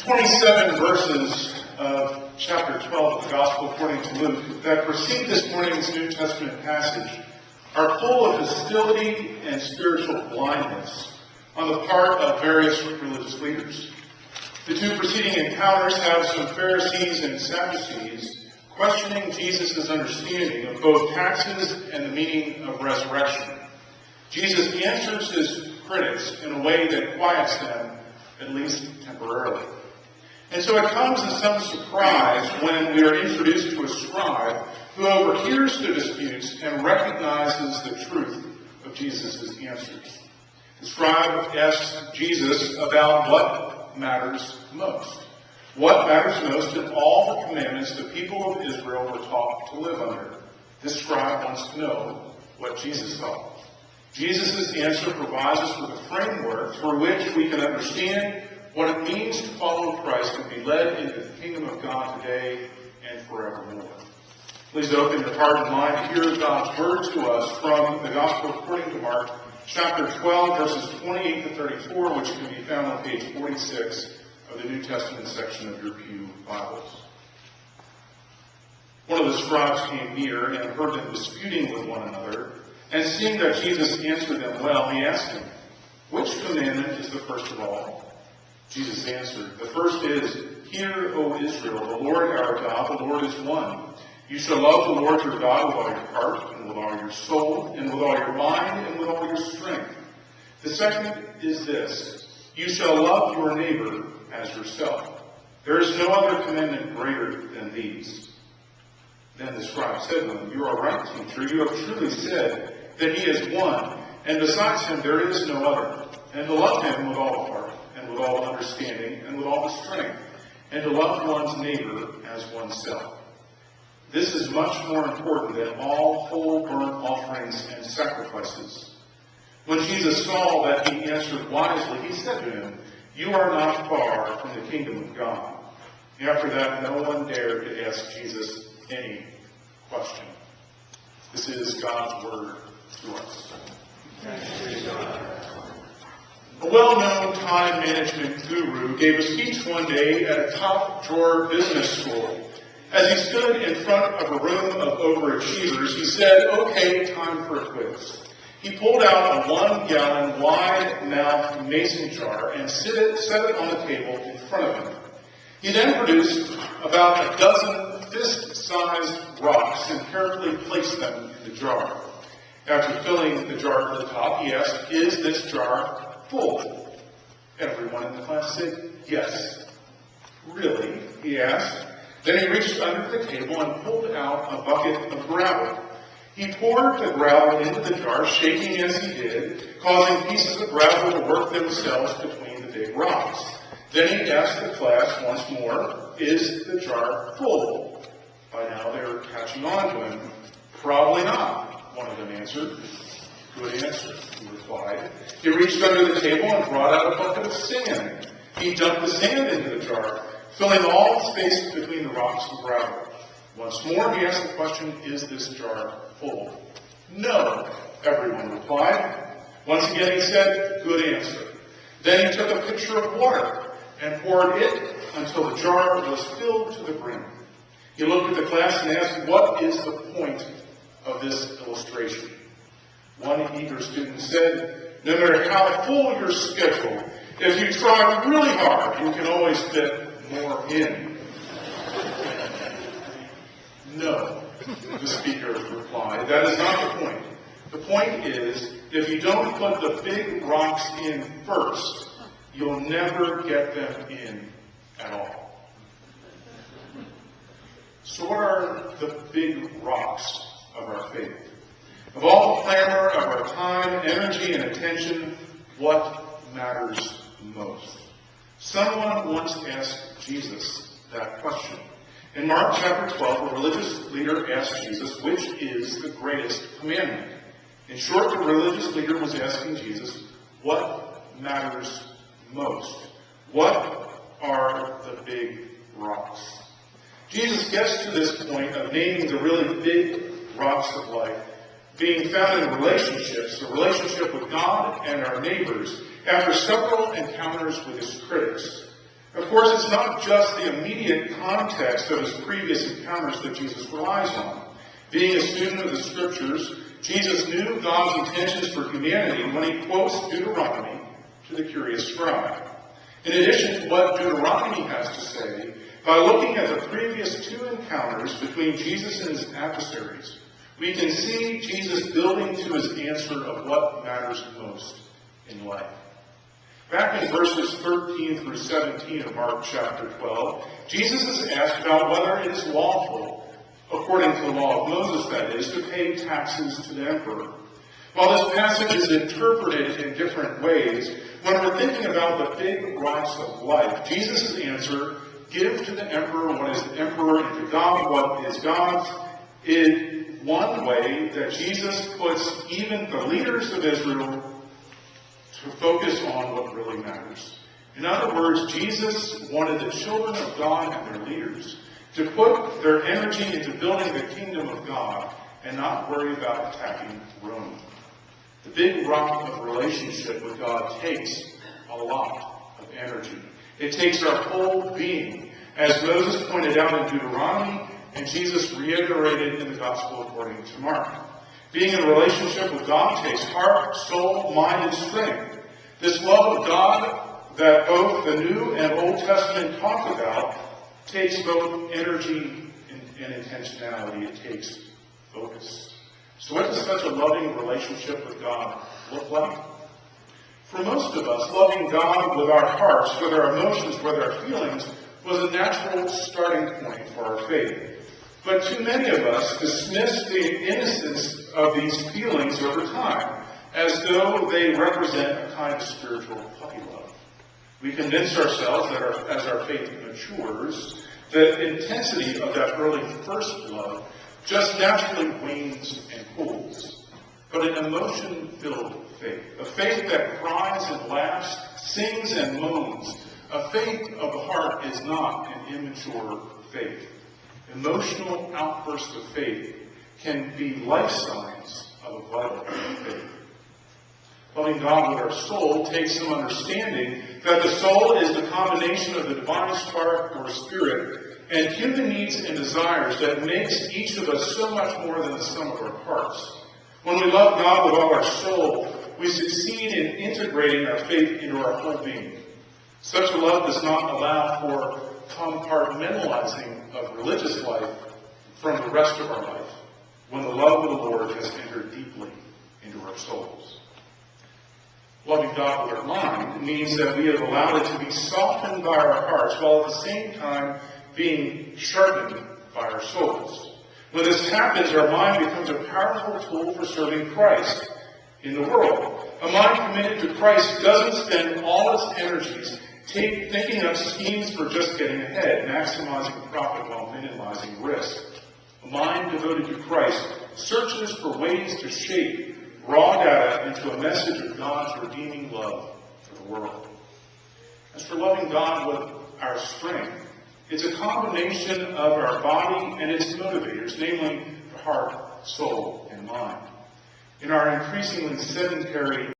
27 verses of chapter 12 of the Gospel according to Luke that precede this morning's New Testament passage are full of hostility and spiritual blindness on the part of various religious leaders. The two preceding encounters have some Pharisees and Sadducees questioning Jesus' understanding of both taxes and the meaning of resurrection. Jesus answers his critics in a way that quiets them, at least temporarily. And so it comes as some surprise when we are introduced to a scribe who overhears the disputes and recognizes the truth of Jesus' answers. The scribe asks Jesus about what matters most. What matters most in all the commandments the people of Israel were taught to live under. This scribe wants to know what Jesus thought. Jesus' answer provides us with a framework through which we can understand what it means to follow Christ and be led into the kingdom of God today and forevermore. Please open your heart and mind to hear God's word to us from the Gospel according to Mark, chapter 12, verses 28 to 34, which can be found on page 46 of the New Testament section of your pew Bibles. One of the scribes came near and heard them disputing with one another, and seeing that Jesus answered them well, he asked him, "Which commandment is the first of all?" Jesus answered, "The first is, Hear, O Israel, the Lord our God, the Lord is one. You shall love the Lord your God with all your heart, and with all your soul, and with all your mind, and with all your strength. The second is this, you shall love your neighbor as yourself. There is no other commandment greater than these." Then the scribe said to him, "You are right, teacher. You have truly said that he is one, and besides him there is no other. And to love him with all the heart, and with all understanding, and with all the strength, and to love one's neighbor as oneself. This is much more important than all whole burnt offerings and sacrifices." When Jesus saw that he answered wisely, he said to him, "You are not far from the kingdom of God." After that, no one dared to ask Jesus any question. This is God's word to us. Thanks be to God. A well-known time management guru gave a speech one day at a top-drawer business school. As he stood in front of a room of overachievers, he said, "Okay, time for a quiz." He pulled out a 1-gallon wide-mouthed mason jar and set it on the table in front of him. He then produced about a dozen fist-sized rocks and carefully placed them in the jar. After filling the jar to the top, he asked, "Is this jar full?" Everyone in the class said, "Yes." "Really?" he asked. Then he reached under the table and pulled out a bucket of gravel. He poured the gravel into the jar, shaking as he did, causing pieces of gravel to work themselves between the big rocks. Then he asked the class once more, "Is the jar full?" By now they were catching on to him. "Probably not," one of them answered. "Good answer," he replied. He reached under the table and brought out a bucket of sand. He dumped the sand into the jar, filling all the space between the rocks and gravel. Once more he asked the question, "Is this jar full?" "No," everyone replied. Once again he said, "Good answer." Then he took a pitcher of water and poured it until the jar was filled to the brim. He looked at the class and asked, "What is the point of this illustration?" One eager student said, "No matter how full your schedule, if you try really hard, you can always fit more in." "No," the speaker replied, "that is not the point. The point is, if you don't put the big rocks in first, you'll never get them in at all." So what are the big rocks of our faith? Of all the clamor of our time, energy, and attention, what matters most? Someone once asked Jesus that question. In Mark chapter 12, a religious leader asked Jesus, "Which is the greatest commandment?" In short, the religious leader was asking Jesus, what matters most? What are the big rocks? Jesus gets to this point of naming the really big rocks of life being found in relationships, the relationship with God and our neighbors, after several encounters with his critics. Of course, it's not just the immediate context of his previous encounters that Jesus relies on. Being a student of the Scriptures, Jesus knew God's intentions for humanity when he quotes Deuteronomy to the curious scribe. In addition to what Deuteronomy has to say, by looking at the previous two encounters between Jesus and his adversaries, we can see Jesus building to his answer of what matters most in life. Back in verses 13 through 17 of Mark chapter 12, Jesus is asked about whether it is lawful, according to the law of Moses that is, to pay taxes to the emperor. While this passage is interpreted in different ways, when we're thinking about the big rocks of life, Jesus' answer, give to the emperor what is the emperor and to God what is God's, is one way that Jesus puts even the leaders of Israel to focus on what really matters. In other words, Jesus wanted the children of God and their leaders to put their energy into building the kingdom of God and not worry about attacking Rome. The big rock of relationship with God takes a lot of energy. It takes our whole being, as Moses pointed out in Deuteronomy and Jesus reiterated in the Gospel according to Mark. Being in a relationship with God takes heart, soul, mind, and strength. This love of God that both the New and Old Testament talk about takes both energy and intentionality. It takes focus. So what does such a loving relationship with God look like? For most of us, loving God with our hearts, with our emotions, with our feelings, was a natural starting point for our faith. But too many of us dismiss the innocence of these feelings over time, as though they represent a kind of spiritual puppy love. We convince ourselves that as our faith matures, the intensity of that early first love just naturally wanes and cools. But an emotion-filled faith, a faith that cries and laughs, sings and moans, a faith of the heart is not an immature faith. Emotional outbursts of faith can be life signs of a vital faith. Loving God with our soul takes some understanding that the soul is the combination of the divine spark or spirit and human needs and desires that makes each of us so much more than the sum of our parts. When we love God with all our soul, we succeed in integrating our faith into our whole being. Such a love does not allow for compartmentalizing of religious life from the rest of our life when the love of the Lord has entered deeply into our souls. Loving God with our mind means that we have allowed it to be softened by our hearts while at the same time being sharpened by our souls. When this happens, our mind becomes a powerful tool for serving Christ in the world. A mind committed to Christ doesn't spend all its energies thinking up schemes for just getting ahead, maximizing profit while minimizing risk. A mind devoted to Christ searches for ways to shape raw data into a message of God's redeeming love for the world. As for loving God with our strength, it's a combination of our body and its motivators, namely the heart, soul, and mind. In our increasingly sedentary